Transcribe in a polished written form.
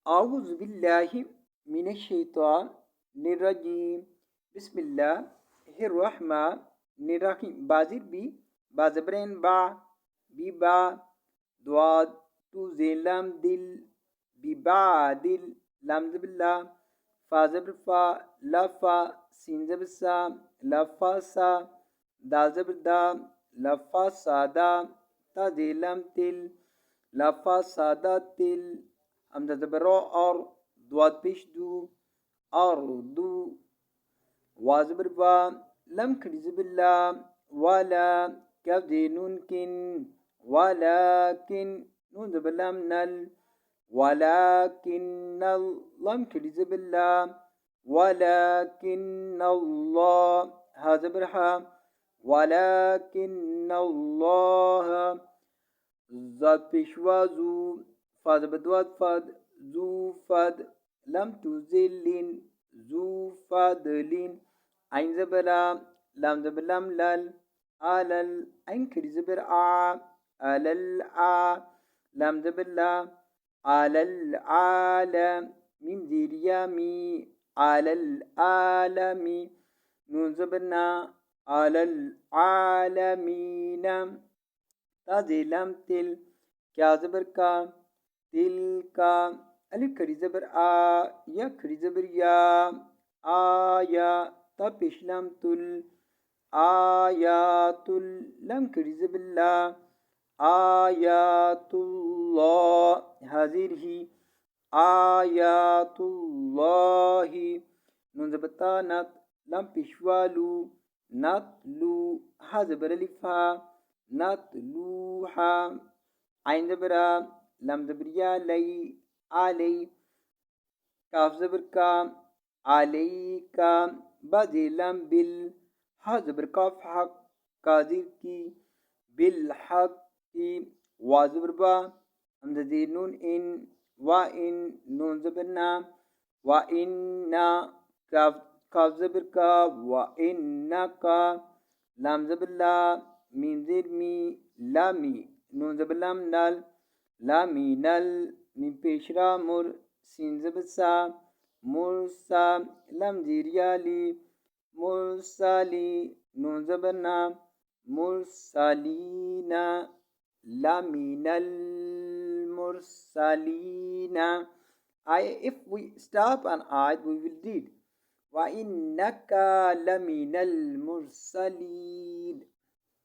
أعوذ بالله من الشيطان الرجيم. بسم الله الرحمن الرحيم. بازر بي بازبرين با بيبا دواد تو زيلام دل ببعدل لام زبلا فازبر فا لفا سين زبسا لفا سا دا زبر دا لفا سادا تا زيلام تل لفا سادا تل همزة زبر را ار دواد پیش دو ار دو وازبر با لم كرز بالله ولا كف نون كن ولكن نون زبر لام نل ولكن لم كرز بالله ولكن الله هذا برها ولكن الله زاد پیشوازو فاز بدواد فاد زو فاد لم تزلين زو فادلين عين زبلا لام زبلام لال آلل عين كري زبر آلل لام زبلا آلل ميم زير يامي آلل آلمي نون زبرنا آلل عالمين تازي لام تل كیا زبر کا تل کا الف کھڑی زبر یا کھڑی زبر یا آیا تا پیش لام تل آیات لام کھڑی زبر لا آیات الله هذه آیات الله نون زبتا نت لام پیشوالو نتلو ها زبر الفا نتلوها عين زبرا لم زبريا لي علي كاف زبر كا عليك بدي لم بال ها زبر كاف حق كاذب كي بالحق كي وازبر با همزة زي نون إن وإن نون زبرنا وإنا كاف زبر كا وإنك لام زبر لا ميم زير مي لامي نون زبر لام نال لامي نال من پیشرا مر سين زبر سا مرسا لام زير يالي مرسالي نون زبرنا مرسالين لامين المرسلين. If we stop an ayat, we will read وَإِنَّكَ لَمِنَ الْمُرْسَلِينَ.